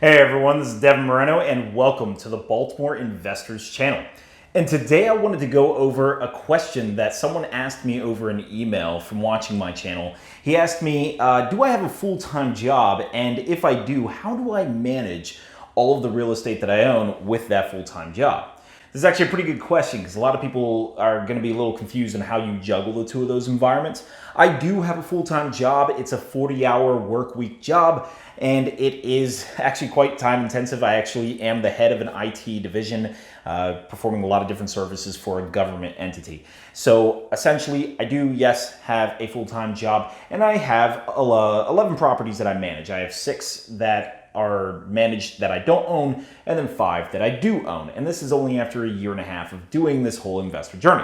Hey everyone, this is Devin Moreno and welcome to the Baltimore Investors Channel. And today I wanted to go over a question that someone asked me over an email from watching my channel. He asked me, do I have a full-time job? And if I do, how do I manage all of the real estate that I own with that full-time job? This is actually a pretty good question because a lot of people are going to be a little confused on how you juggle the two of those environments. I do have a full-time job. It's a 40-hour work week job, and it is actually quite time intensive. I actually am the head of an IT division, performing a lot of different services for a government entity. So essentially, I do, yes, have a full-time job, and I have 11 properties that I manage. I have 6 that are managed that I don't own, and then 5 that I do own. And this is only after a year and a half of doing this whole investor journey.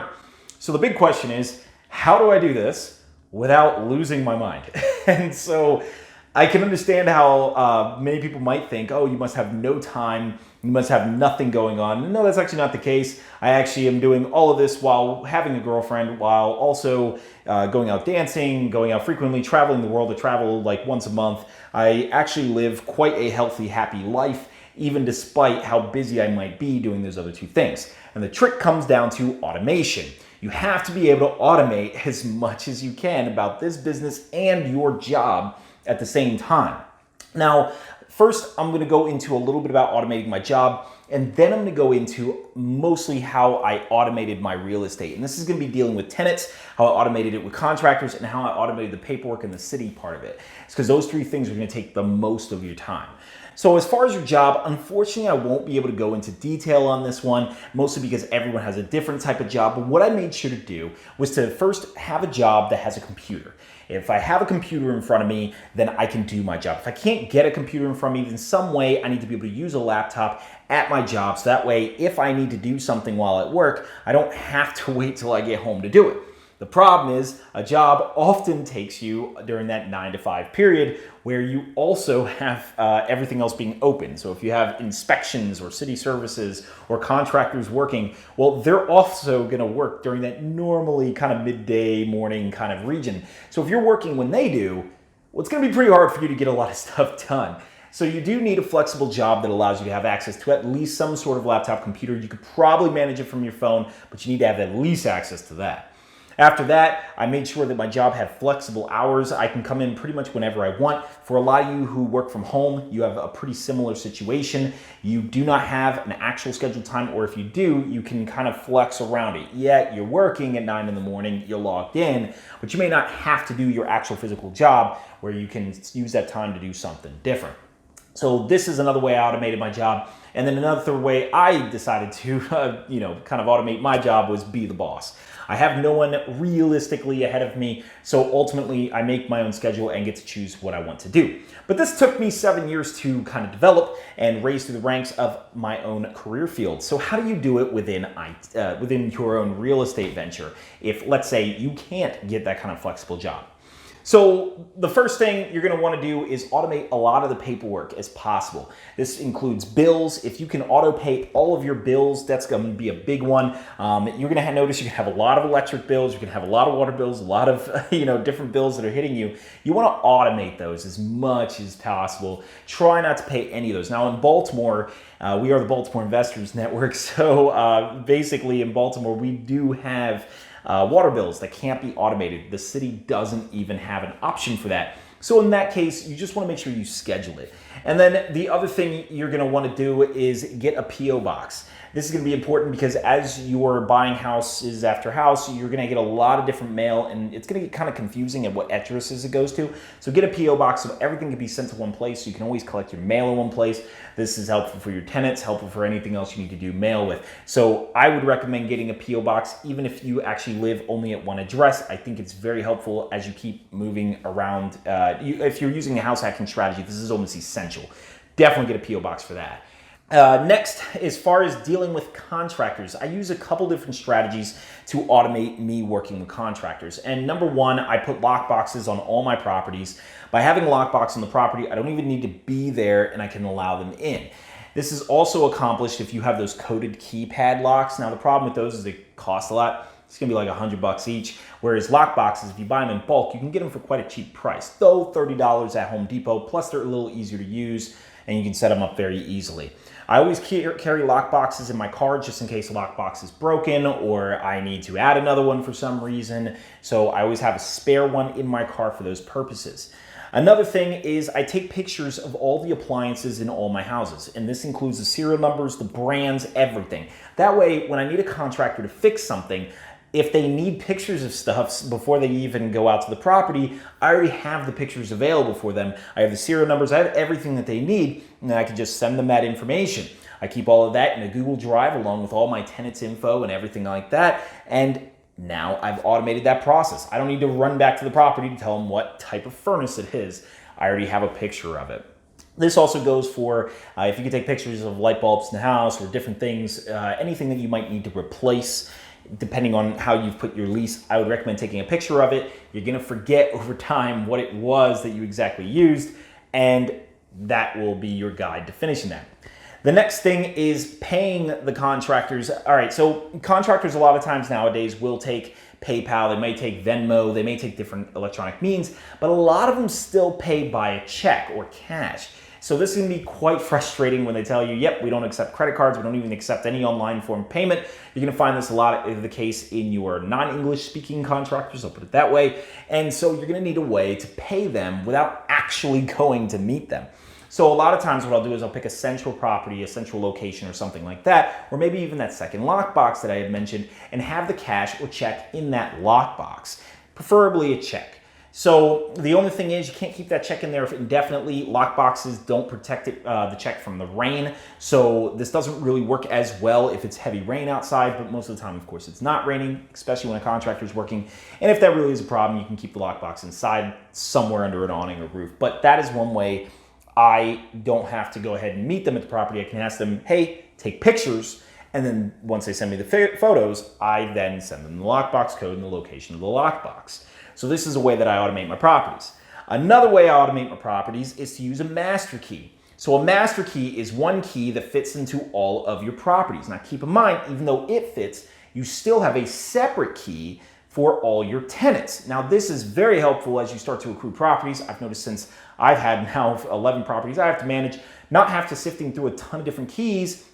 So the big question is, how do I do this without losing my mind? And so I can understand how many people might think, oh, you must have no time, you must have nothing going on. No, that's actually not the case. I actually am doing all of this while having a girlfriend, while also going out dancing, going out frequently, traveling the world. I travel like once a month. I actually live quite a healthy, happy life, even despite how busy I might be doing those other 2 things. And the trick comes down to automation. You have to be able to automate as much as you can about this business and your job at the same time. Now, first, I'm going to go into a little bit about automating my job, and then I'm going to go into mostly how I automated my real estate. And this is going to be dealing with tenants, how I automated it with contractors, and how I automated the paperwork and the city part of it. It's because those 3 things are going to take the most of your time. So as far as your job, unfortunately, I won't be able to go into detail on this one, mostly because everyone has a different type of job. But what I made sure to do was to first have a job that has a computer. If I have a computer in front of me, then I can do my job. If I can't get a computer in front of me, then some way I need to be able to use a laptop at my job. So that way, if I need to do something while at work, I don't have to wait till I get home to do it. The problem is a job often takes you during that 9 to 5 period where you also have everything else being open. So if you have inspections or city services or contractors working, well, they're also going to work during that normally kind of midday morning kind of region. So if you're working when they do, well, it's going to be pretty hard for you to get a lot of stuff done. So you do need a flexible job that allows you to have access to at least some sort of laptop computer. You could probably manage it from your phone, but you need to have at least access to that. After that, I made sure that my job had flexible hours. I can come in pretty much whenever I want. For a lot of you who work from home, you have a pretty similar situation. You do not have an actual scheduled time, or if you do, you can kind of flex around it. Yeah, you're working at 9 in the morning, you're logged in, but you may not have to do your actual physical job where you can use that time to do something different. So this is another way I automated my job. And then another way I decided to, kind of automate my job was be the boss. I have no one realistically ahead of me, so ultimately I make my own schedule and get to choose what I want to do. But this took me 7 years to kind of develop and raise through the ranks of my own career field. So how do you do it within your own real estate venture if, let's say, you can't get that kind of flexible job? So the first thing you're going to want to do is automate a lot of the paperwork as possible. This includes bills. If you can auto pay all of your bills, that's going to be a big one. You're going to notice you can have a lot of electric bills, you can have a lot of water bills, a lot of different bills that are hitting you. You want to automate those as much as possible. Try not to pay any of those. Now in Baltimore, we are the Baltimore Investors Network. So basically in Baltimore, we do have water bills that can't be automated. The city doesn't even have an option for that. So in that case, you just want to make sure you schedule it. And then the other thing you're going to want to do is get a PO box. This is going to be important because as you're buying houses after house, you're going to get a lot of different mail, and it's going to get kind of confusing at what addresses it goes to. So get a PO box so everything can be sent to one place. So you can always collect your mail in one place. This is helpful for your tenants, helpful for anything else you need to do mail with. So I would recommend getting a PO box, even if you actually live only at one address. I think it's very helpful as you keep moving around. If you're using a house hacking strategy, this is almost essential. Definitely get a PO box for that. Next, as far as dealing with contractors, I use a couple different strategies to automate me working with contractors. And number one, I put lock boxes on all my properties. By having a lockbox on the property, I don't even need to be there and I can allow them in. This is also accomplished if you have those coded keypad locks. Now the problem with those is they cost a lot. It's gonna be like $100 each. Whereas lock boxes, if you buy them in bulk, you can get them for quite a cheap price. Though $30 at Home Depot, plus they're a little easier to use. and you can set them up very easily. I always carry lock boxes in my car just in case a lock box is broken or I need to add another one for some reason. So I always have a spare one in my car for those purposes. Another thing is I take pictures of all the appliances in all my houses, and this includes the serial numbers, the brands, everything. That way, when I need a contractor to fix something, if they need pictures of stuff before they even go out to the property, I already have the pictures available for them. I have the serial numbers, I have everything that they need, and I can just send them that information. I keep all of that in a Google Drive along with all my tenants' info and everything like that, and now I've automated that process. I don't need to run back to the property to tell them what type of furnace it is. I already have a picture of it. This also goes for if you can take pictures of light bulbs in the house or different things, anything that you might need to replace. Depending on how you've put your lease, I would recommend taking a picture of it. You're gonna forget over time what it was that you exactly used, and that will be your guide to finishing that. The next thing is paying the contractors. All right, so contractors a lot of times nowadays will take PayPal, they may take Venmo, they may take different electronic means, but a lot of them still pay by a check or cash. So this is gonna be quite frustrating when they tell you, yep, we don't accept credit cards, we don't even accept any online form of payment. You're gonna find this a lot of the case in your non-English speaking contractors, I'll put it that way. And so you're gonna need a way to pay them without actually going to meet them. So a lot of times what I'll do is I'll pick a central property, a central location or something like that, or maybe even that second lockbox that I had mentioned, and have the cash or check in that lockbox, preferably a check. So the only thing is you can't keep that check in there indefinitely. Lockboxes don't protect the check from the rain. So this doesn't really work as well if it's heavy rain outside, but most of the time, of course, it's not raining, especially when a contractor is working. And if that really is a problem, you can keep the lockbox inside somewhere under an awning or roof. But that is one way I don't have to go ahead and meet them at the property. I can ask them, hey, take pictures. And then once they send me the photos, I then send them the lockbox code and the location of the lockbox. So this is a way that I automate my properties. Another way I automate my properties is to use a master key. So a master key is one key that fits into all of your properties. Now keep in mind, even though it fits, you still have a separate key for all your tenants. Now this is very helpful as you start to accrue properties. I've noticed since I've had now 11 properties I have to manage, not have to sifting through a ton of different keys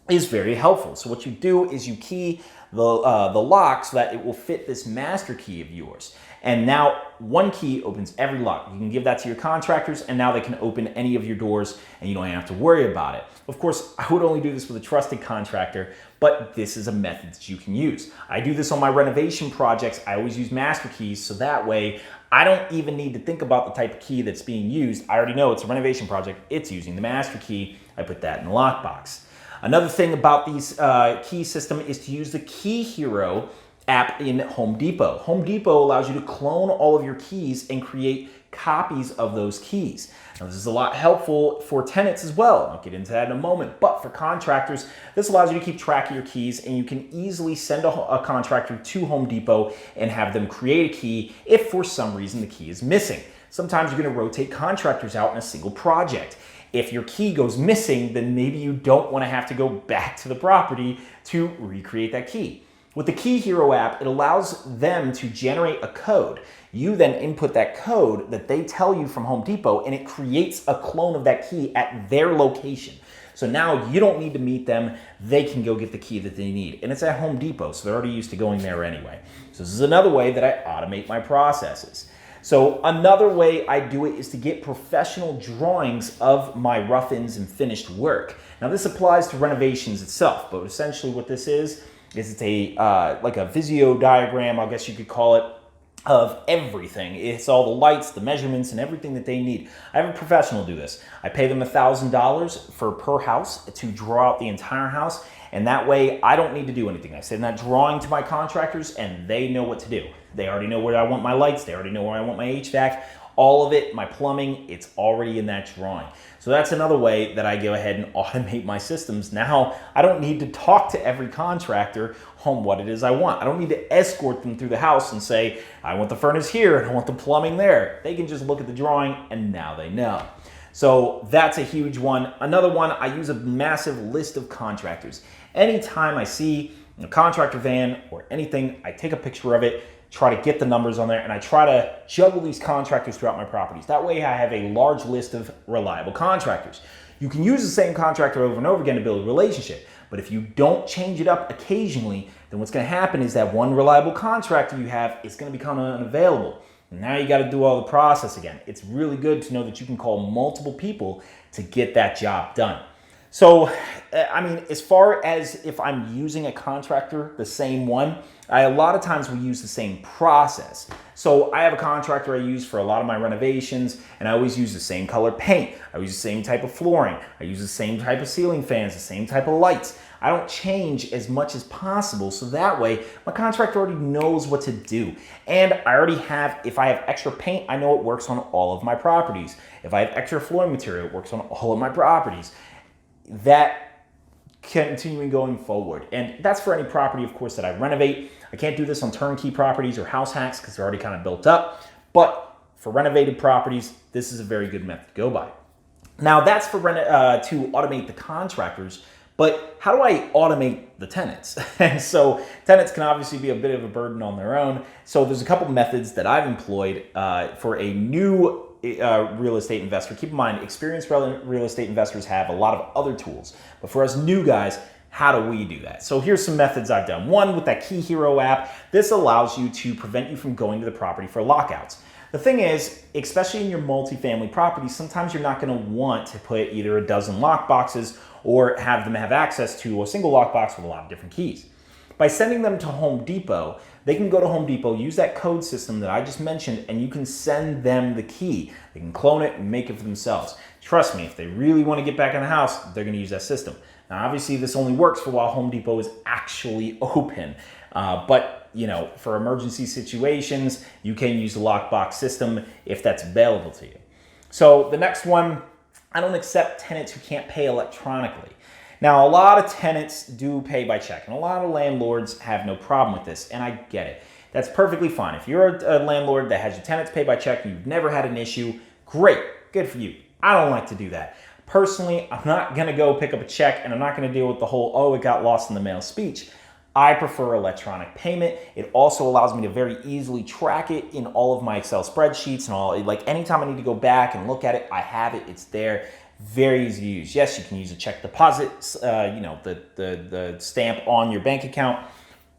is very helpful. So what you do is you key the lock so that it will fit this master key of yours. And now one key opens every lock. You can give that to your contractors and now they can open any of your doors and you don't have to worry about it. Of course, I would only do this with a trusted contractor, but this is a method that you can use. I do this on my renovation projects. I always use master keys so that way I don't even need to think about the type of key that's being used. I already know it's a renovation project. It's using the master key. I put that in the lockbox. Another thing about these key system is to use the Key Hero app in Home Depot. Home Depot allows you to clone all of your keys and create copies of those keys. Now this is a lot helpful for tenants as well. I'll get into that in a moment, but for contractors, this allows you to keep track of your keys and you can easily send a contractor to Home Depot and have them create a key if for some reason the key is missing. Sometimes you're going to rotate contractors out in a single project. If your key goes missing, then maybe you don't want to have to go back to the property to recreate that key. With the Key Hero app, it allows them to generate a code. You then input that code that they tell you from Home Depot and it creates a clone of that key at their location. So now you don't need to meet them. They can go get the key that they need. And it's at Home Depot, so they're already used to going there anyway. So this is another way that I automate my processes. So another way I do it is to get professional drawings of my rough-ins and finished work. Now this applies to renovations itself, but essentially what this is it's a like a Visio diagram, I guess you could call it, of everything. It's all the lights, the measurements, and everything that they need. I have a professional do this. I pay them $1,000 per house to draw out the entire house, and that way I don't need to do anything. I send that drawing to my contractors, and they know what to do. They already know where I want my lights. They already know where I want my HVAC. All of it, my plumbing, it's already in that drawing. So that's another way that I go ahead and automate my systems. Now, I don't need to talk to every contractor on what it is I want. I don't need to escort them through the house and say, I want the furnace here and I want the plumbing there. They can just look at the drawing and now they know. So that's a huge one. Another one, I use a massive list of contractors. Anytime I see a contractor van or anything, I take a picture of it, try to get the numbers on there, and I try to juggle these contractors throughout my properties. That way I have a large list of reliable contractors. You can use the same contractor over and over again to build a relationship. But if you don't change it up occasionally, then what's going to happen is that one reliable contractor you have is going to become unavailable. And now you got to do all the process again. It's really good to know that you can call multiple people to get that job done. So, I mean, as far as if I'm using a contractor, the same one, a lot of times we use the same process. So I have a contractor I use for a lot of my renovations, and I always use the same color paint. I use the same type of flooring. I use the same type of ceiling fans, the same type of lights. I don't change as much as possible, so that way my contractor already knows what to do. And I already have, if I have extra paint, I know it works on all of my properties. If I have extra flooring material, it works on all of my properties. That continuing going forward. And that's for any property, of course, that I renovate. I can't do this on turnkey properties or house hacks because they're already kind of built up. But for renovated properties, this is a very good method to go by. Now that's for to automate the contractors. But how do I automate the tenants? And so tenants can obviously be a bit of a burden on their own. So there's a couple methods that I've employed for a new real estate investor. Keep in mind, experienced real estate investors have a lot of other tools. But for us new guys, how do we do that? So here's some methods I've done. One, with that Key Hero app, this allows you to prevent you from going to the property for lockouts. The thing is, especially in your multifamily properties, sometimes you're not going to want to put either a dozen lock boxes or have them have access to a single lockbox with a lot of different keys. By sending them to Home Depot, they can go to Home Depot, use that code system that I just mentioned, and you can send them the key. They can clone it and make it for themselves. Trust me, if they really want to get back in the house, they're going to use that system. Now, obviously, this only works for while Home Depot is actually open. But, you know, for emergency situations, you can use the lockbox system if that's available to you. So the next one, I don't accept tenants who can't pay electronically. Now, a lot of tenants do pay by check, and a lot of landlords have no problem with this, and I get it. That's perfectly fine. If you're a landlord that has your tenants pay by check and you've never had an issue, great, good for you. I don't like to do that. Personally, I'm not gonna go pick up a check, and I'm not gonna deal with the whole, oh, it got lost in the mail speech. I prefer electronic payment. It also allows me to very easily track it in all of my Excel spreadsheets and all. Like anytime I need to go back and look at it, I have it, it's there. Very easy to use. Yes, you can use a check deposit, the stamp on your bank account.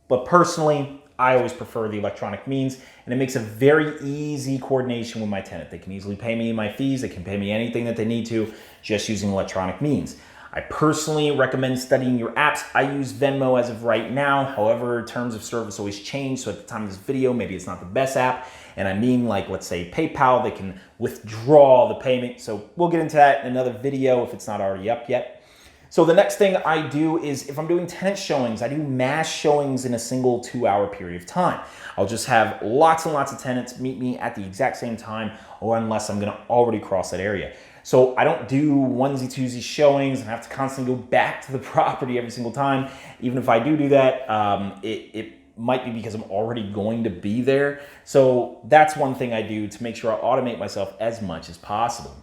But personally, I always prefer the electronic means, and it makes a very easy coordination with my tenant. They can easily pay me my fees. They can pay me anything that they need to just using electronic means. I personally recommend studying your apps. I use Venmo as of right now. However, terms of service always change. So at the time of this video, maybe it's not the best app. And I mean, like, let's say PayPal, they can withdraw the payment. So we'll get into that in another video if it's not already up yet. So the next thing I do is if I'm doing tenant showings, I do mass showings in a single 2-hour period of time. I'll just have lots and lots of tenants meet me at the exact same time, or unless I'm gonna already cross that area. So I don't do onesie twosie showings and have to constantly go back to the property every single time. Even if I do that, it might be because I'm already going to be there. So that's one thing I do to make sure I automate myself as much as possible.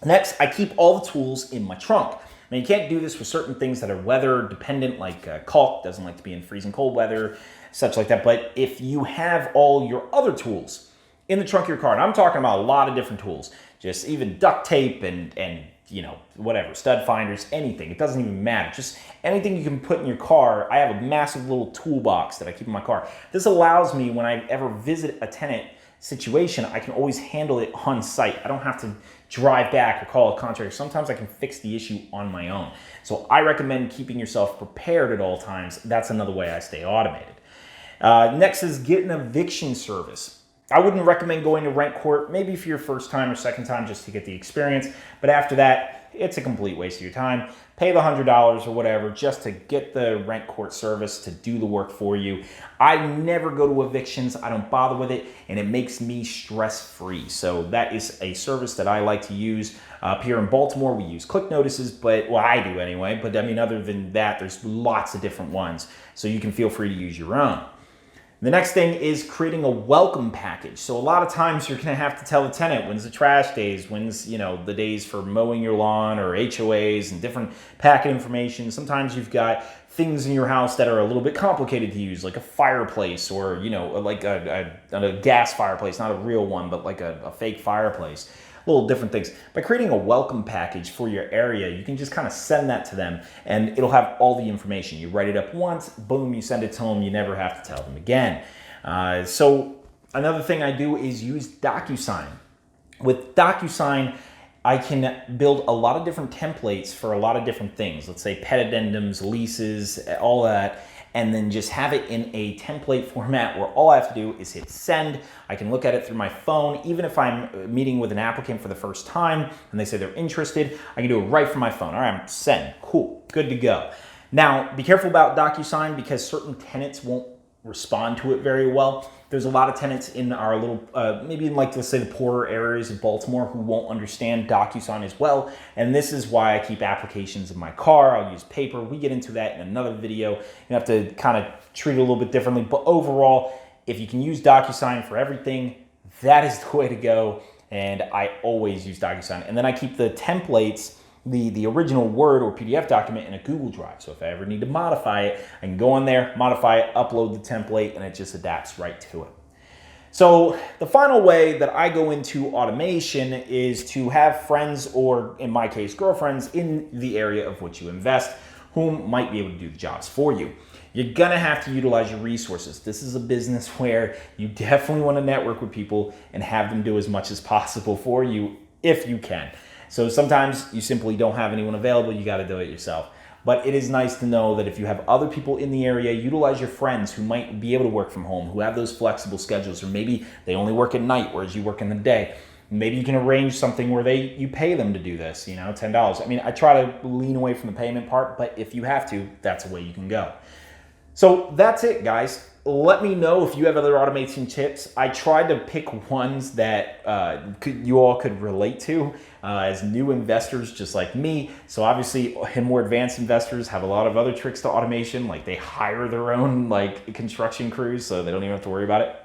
Next, I keep all the tools in my trunk. Now, you can't do this for certain things that are weather dependent, like caulk doesn't like to be in freezing cold weather, such like that. But if you have all your other tools in the trunk of your car, and I'm talking about a lot of different tools, just even duct tape and you know, whatever, stud finders, anything. It doesn't even matter. Just anything you can put in your car. I have a massive little toolbox that I keep in my car. This allows me, when I ever visit a tenant situation, I can always handle it on site. I don't have to drive back or call a contractor. Sometimes I can fix the issue on my own. So I recommend keeping yourself prepared at all times. That's another way I stay automated. Next is get an eviction service. I wouldn't recommend going to rent court, maybe for your first time or second time just to get the experience. But after that, it's a complete waste of your time. Pay the $100 or whatever just to get the rent court service to do the work for you. I never go to evictions. I don't bother with it, and it makes me stress-free. So that is a service that I like to use. Up here in Baltimore, we use click notices, but, well, I do anyway. But I mean, other than that, there's lots of different ones. So you can feel free to use your own. The next thing is creating a welcome package. So a lot of times you're gonna have to tell the tenant when's the trash days, when's, you know, the days for mowing your lawn or HOAs and different packet information. Sometimes you've got things in your house that are a little bit complicated to use, like a fireplace or, you know, like a gas fireplace, not a real one, but like a fake fireplace. little different things. By creating a welcome package for your area, you can just kind of send that to them and it'll have all the information. You write it up once, boom, you send it to them. You never have to tell them again. So another thing I do is use DocuSign. With DocuSign, I can build a lot of different templates for a lot of different things. Let's say pet addendums, leases, all that, and then just have it in a template format where all I have to do is hit send. I can look at it through my phone. Even if I'm meeting with an applicant for the first time and they say they're interested, I can do it right from my phone. All right, send, cool, good to go. Now, be careful about DocuSign because certain tenants won't respond to it very well. There's a lot of tenants in our little, maybe in like, let's say the poorer areas of Baltimore who won't understand DocuSign as well. And this is why I keep applications in my car. I'll use paper. We get into that in another video. You have to kind of treat it a little bit differently. But overall, if you can use DocuSign for everything, that is the way to go. And I always use DocuSign. And then I keep the templates, the original Word or PDF document in a Google Drive. So if I ever need to modify it, I can go on there, modify it, upload the template, and it just adapts right to it. So the final way that I go into automation is to have friends, or in my case, girlfriends, in the area of which you invest, whom might be able to do the jobs for you. You're gonna have to utilize your resources. This is a business where you definitely wanna network with people and have them do as much as possible for you if you can. So sometimes you simply don't have anyone available, you gotta do it yourself. But it is nice to know that if you have other people in the area, utilize your friends who might be able to work from home, who have those flexible schedules, or maybe they only work at night, whereas you work in the day. Maybe you can arrange something where you pay them to do this, $10. I mean, I try to lean away from the payment part, but if you have to, that's a way you can go. So that's it, guys. Let me know if you have other automation tips. I tried to pick ones that you all could relate to as new investors just like me. So obviously, more advanced investors have a lot of other tricks to automation, like they hire their own construction crews so they don't even have to worry about it.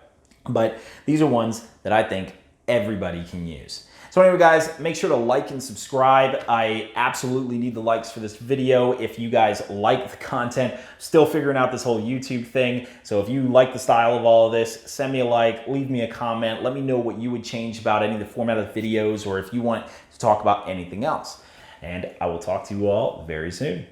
But these are ones that I think everybody can use. So anyway, guys, make sure to like and subscribe. I absolutely need the likes for this video. If you guys like the content, still figuring out this whole YouTube thing. So if you like the style of all of this, send me a like, leave me a comment. Let me know what you would change about any of the format of the videos, or if you want to talk about anything else. And I will talk to you all very soon.